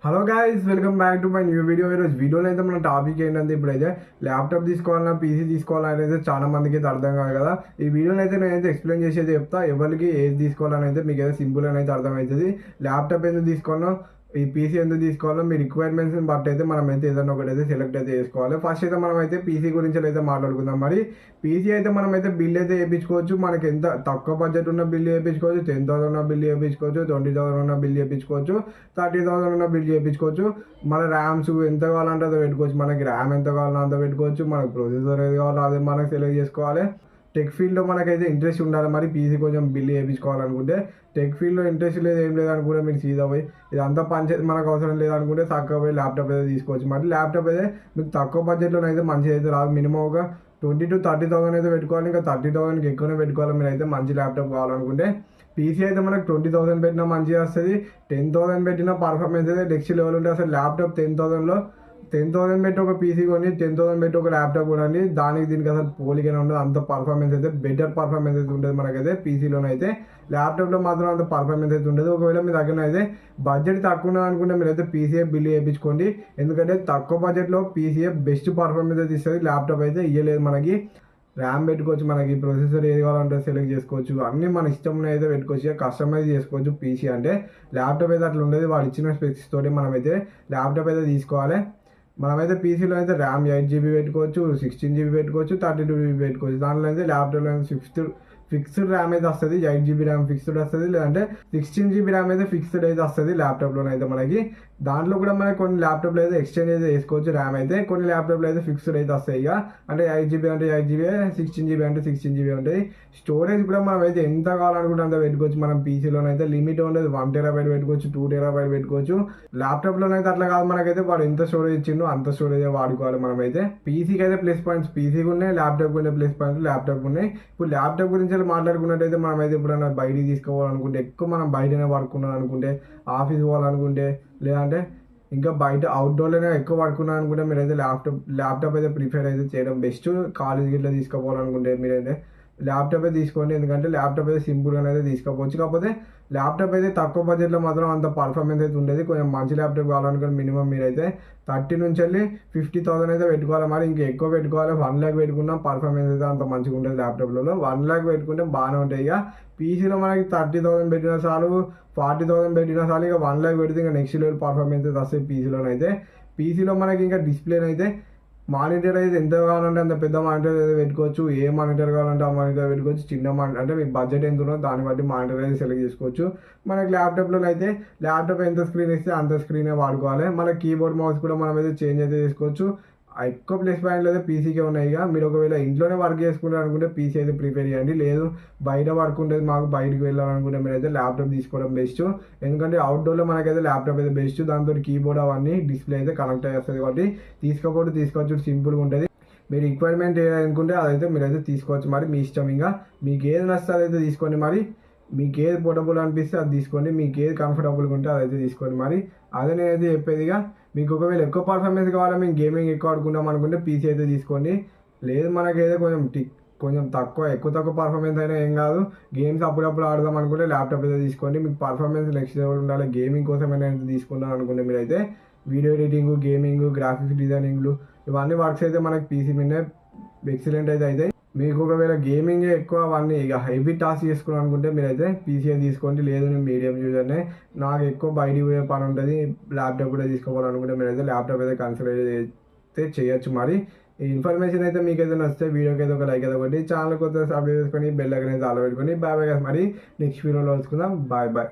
Hello guys, welcome back to my new video. ఈరోజు వీడియోలో అయితే మన టాపిక్ ఏంటంటే ఇప్పుడైతే ల్యాప్టాప్ తీసుకోవాలన్నా పీసీ తీసుకోవాలని అయితే చాలా మందికి అయితే అర్థం కాదు కదా. ఈ వీడియోలో అయితే నేనైతే ఎక్స్ప్లెయిన్ చేసేది చెప్తా. ఎవరికి ఏది తీసుకోవాలని అయితే మీకు అయితే సింపుల్ అని అయితే అర్థమవుతుంది. ల్యాప్టాప్ ఎందుకు తీసుకోవాలో, ఈ పీసీ ఎందుకు తీసుకోవాలో మీ రిక్వైర్మెంట్స్ని బట్టి అయితే మనం అయితే ఏదైనా ఒకటి అయితే సెలెక్ట్ అయితే చేసుకోవాలి. ఫస్ట్ అయితే మనం అయితే పీసీ గురించి అయితే మాట్లాడుకుందాం. మరి పీసీ అయితే మనం అయితే బిల్ అయితే వేయించుకోవచ్చు. మనకి ఎంత తక్కువ బడ్జెట్ ఉన్న బిల్ వేయించుకోవచ్చు, 10,000 ఉన్న బిల్ వేయించుకోవచ్చు, 20,000 ఉన్న బిల్ వేయించుకోవచ్చు, 30,000 ఉన్న బిల్ చేయించుకోవచ్చు. మన ర్యామ్స్ ఎంత కావాలంటే అది పెట్టుకోవచ్చు. మనకి ర్యామ్ ఎంత కావాలో అంత పెట్టుకోవచ్చు. మనకు ప్రొసెసర్ ఏది కావాలో అది మనకు సెలెక్ట్ చేసుకోవాలి. టెక్ ఫీల్డ్లో మనకైతే ఇంట్రెస్ట్ ఉండాలి. మరి పీసీ కొంచెం బిల్ వేయించుకోవాలనుకుంటే, టెక్ ఫీల్డ్లో ఇంట్రెస్ట్ లేదు ఏం లేదనుకుంటే మీరు సీదా పోయి ఇదంతా పనిచేసి మనకు అవసరం లేదనుకుంటే చక్కగా పోయి ల్యాప్టాప్ అయితే తీసుకోవచ్చు. మరి ల్యాప్టాప్ అయితే మీకు తక్కువ బడ్జెట్లో అయితే మంచిగా అయితే రాదు. మినిమం ఒక 20,000 to 30,000 అయితే పెట్టుకోవాలి. ఇంకా 30,000కి ఎక్కువనే పెట్టుకోవాలి మీరు అయితే మంచి ల్యాప్టాప్ కావాలనుకుంటే. పీసీ అయితే మనకు 20,000 పెట్టినా మంచిగా వస్తుంది. 10,000 పెట్టినా పర్ఫార్మెన్స్ అయితే నెక్స్ట్ లెవెల్ ఉంటుంది. అసలు ల్యాప్టాప్ 10,000 పెట్టి ఒక పీసీ కొని 10,000 పెట్టి ఒక ల్యాప్టాప్ కొనండి, దానికి దీనికి అసలు పోలికనే ఉండదు. అంత పర్ఫార్మెన్స్ అయితే బెటర్ పర్ఫార్మెన్స్ అయితే ఉంటుంది మనకైతే పీసీలోనైతే. ల్యాప్టాప్లో మాత్రం అంత పర్ఫార్మెన్స్ అయితే ఉండదు. ఒకవేళ మీ దగ్గర అయితే బడ్జెట్ తక్కువ ఉన్నది అనుకుంటే మీరైతే పీసీఏ బిల్ వేయించుకోండి. ఎందుకంటే తక్కువ బడ్జెట్లో పీసీఏ బెస్ట్ పర్ఫార్మెన్స్ అయితే ఇస్తుంది. ల్యాప్టాప్ అయితే ఇవ్వలేదు మనకి. ర్యామ్ పెట్టుకోవచ్చు, మనకి ప్రొసెసర్ ఏది కావాలంటే సెలెక్ట్ చేసుకోవచ్చు, అన్నీ మన ఇష్టం అయితే పెట్టుకోవచ్చు, కస్టమైజ్ చేసుకోవచ్చు. పీసీ అంటే ల్యాప్టాప్ అయితే అట్లా ఉండేది. వాడు ఇచ్చిన స్పెక్స్ తోటి మనమైతే ల్యాప్టాప్ అయితే తీసుకోవాలి. మనమైతే పీసీలో అయితే ర్యామ్ 8GB పెట్టుకోవచ్చు, 16GB పెట్టుకోవచ్చు, 32GB పెట్టుకోవచ్చు. దాంట్లో అయితే ల్యాప్టాప్లో ఫిక్స్డ్ ర్యామ్ అయితే వస్తుంది, 8GB ర్యామ్ ఫిక్స్డ్ వస్తుంది, లేదంటే 16GB ర్యామ్ అయితే ఫిక్స్డ్ అయితే వస్తుంది ల్యాప్టాప్లో అయితే మనకి. దాంట్లో కూడా మనకి కొన్ని ల్యాప్టాప్లో అయితే ఎక్స్చేంజ్ అయితే వేసుకోవచ్చు ర్యామ్ అయితే. కొన్ని ల్యాప్టాప్లో అయితే ఫిక్స్డ్ అయితే వస్తాయి. ఇక అంటే 8GB అంటే 8GB, 16GB అంటే 16GB ఉంటాయి. స్టోరేజ్ కూడా మనం అయితే ఎంత కావాలనుకుంటే అంత పెట్టుకోవచ్చు. మనం పీసీలోనైతే లిమిట్ ఉండదు. 1TB పెట్టుకోవచ్చు, 2TB పెట్టుకోవచ్చు. ల్యాప్టాప్లోనైతే అట్లా కాదు, మనకైతే వాడు ఎంత స్టోరేజ్ ఇచ్చిండో అంత స్టోరేజ్ వాడుకోవాలి మనమైతే. పీసీకి అయితే ప్లస్ పాయింట్స్ పీసీకి ఉన్నాయి, ల్యాప్టాప్ ఉండే ప్లస్ పాయింట్స్ ల్యాప్టాప్ ఉన్నాయి. ఇప్పుడు ల్యాప్టాప్ గురించి మాట్లాడుకున్నట్టయితే మనమైతే ఎప్పుడైనా బయటికి తీసుకోవాలనుకుంటే, ఎక్కువ మనం బయటనే వర్క్ అనుకుంటే, ఆఫీస్ పోవాలనుకుంటే, లేదంటే ఇంకా బయట అవుట్డోర్లోనే ఎక్కువ పడుకున్నాను అనుకుంటే మీరైతే ల్యాప్టాప్ అయితే ప్రిఫర్ అయితే చేయడం బెస్ట్. కాలేజ్కి ఇట్లా తీసుకోవాలనుకుంటే మీరైతే ల్యాప్టాప్ అయితే తీసుకోండి. ఎందుకంటే ల్యాప్టాప్ అయితే సింపుల్గా అయితే తీసుకోవచ్చు. కాకపోతే ల్యాప్టాప్ అయితే తక్కువ బడ్జెట్లో మాత్రం అంత పర్ఫార్మెన్స్ అయితే ఉండేది. కొంచెం మంచి ల్యాప్టాప్ కావాలనుకుంటే మినిమం మీరైతే 30 నుంచి వెళ్ళి 50,000 అయితే పెట్టుకోవాలి. మరి ఇంకా ఎక్కువ పెట్టుకోవాలి. 1 lakh పెట్టుకున్నా పర్ఫార్మెన్స్ అయితే అంత మంచిగా ఉంటుంది ల్యాప్టాప్లలో. 1 lakh పెట్టుకుంటే బాగానే ఉంటాయి. ఇక పీసీలో మనకి 30,000 పెట్టినా చాలు, 40,000 పెట్టినా చాలు. ఇక 1 lakh పెడితే ఇంకా నెక్స్ట్ లెవెల్ పర్ఫార్మెన్స్ అయితే వస్తాయి పీసీలోనైతే. పీసీలో మనకి ఇంకా డిస్ప్లేనైతే మానిటర్ అయితే ఎంత కావాలంటే అంత పెద్ద మానిటర్ అయితే పెట్టుకోవచ్చు. ఏ మానిటర్ కావాలంటే ఆ మానిటర్ పెట్టుకోవచ్చు. చిన్న మానిటర్ అంటే మీకు బడ్జెట్ ఎంత ఉందో దాన్ని బట్టి మానిటర్ అయితే సెలెక్ట్ చేసుకోవచ్చు. మనకి ల్యాప్టాప్లో అయితే ల్యాప్టాప్ ఎంత స్క్రీన్ ఇస్తే అంత స్క్రీనే వాడుకోవాలి. మన కీబోర్డ్ మౌస్ కూడా మనం అయితే చేంజ్ అయితే చేసుకోవచ్చు. ఎక్కువ ప్లస్ పాయింట్లు అయితే పీసీకే ఉన్నాయి. ఇక మీరు ఒకవేళ ఇంట్లోనే వర్క్ చేసుకుంటారు అనుకుంటే పీసీ అయితే ప్రిపేర్ చేయండి. లేదు బయట వర్క్ ఉంటుంది మాకు బయటకు వెళ్ళాలనుకుంటే మీరైతే ల్యాప్టాప్ తీసుకోవడం బెస్ట్. ఎందుకంటే అవుట్డోర్లో మనకైతే ల్యాప్టాప్ అయితే బెస్ట్. దాంతో కీబోర్డ్ అవన్నీ డిస్ప్లే అయితే కనెక్ట్ అయ్యేస్తుంది కాబట్టి తీసుకోవచ్చు, సింపుల్గా ఉంటుంది. మీరు రిక్వైర్మెంట్ ఏదనుకుంటే అదైతే మీరైతే తీసుకోవచ్చు. మరి మీ ఇష్టం, ఇంకా మీకు ఏది నచ్చితే అదైతే తీసుకోండి. మరి మీకు ఏది పోర్టబుల్ అనిపిస్తే అది తీసుకోండి. మీకు ఏది కంఫర్టబుల్గా ఉంటే అదైతే తీసుకోండి. మరి అదే నేనైతే చెప్పేదిగా, మీకు ఒకవేళ ఎక్కువ పర్ఫార్మెన్స్ కావాలా, మేము గేమింగ్ ఎక్కువ ఆడుకుంటాం అనుకుంటే పీసీ అయితే తీసుకోండి. లేదు మనకైతే కొంచెం ఎక్కువ తక్కువ పర్ఫార్మెన్స్ అయినా ఏం కాదు, గేమ్స్ అప్పుడప్పుడు ఆడదాం అనుకుంటే ల్యాప్టాప్ అయితే తీసుకోండి. మీకు పర్ఫార్మెన్స్ నెక్స్ట్ లెవెల్ ఉండాలి, గేమింగ్ కోసం అయితే తీసుకున్నాను అనుకుంటే మీరైతే వీడియో ఎడిటింగ్, గేమింగ్, గ్రాఫిక్స్ డిజైనింగ్లు ఇవన్నీ వర్క్స్ అయితే మనకి పీసీ మీదే ఎక్సలెంట్ అయితే అవుతాయి. మీకు ఒకవేళ గేమింగ్ ఎక్కువ అవన్నీ ఇక హెవీ టాస్క్ చేసుకుని అనుకుంటే మీరైతే పీసీ తీసుకోండి. లేదు నేను మీడియం యూజర్నే, నాకు ఎక్కువ బయటికి పోయే పని ఉంటుంది, ల్యాప్టాప్ కూడా తీసుకోవాలనుకుంటే మీరైతే ల్యాప్టాప్ అయితే కన్సిడర్ అయితే చేయొచ్చు. మరి ఈ ఇన్ఫర్మేషన్ అయితే మీకు అయితే నచ్చితే వీడియోకి అయితే ఒక లైక్ అయితే ఒకటి, ఛానల్ కొత్త సబ్స్క్రైబ్ చేసుకొని బెల్ ఐకాన్ అయితే ఆల్ పెట్టుకొని బాయ్ బాయ్. మరి నెక్స్ట్ వీడియోలో కలుసుకుందాం. బాయ్.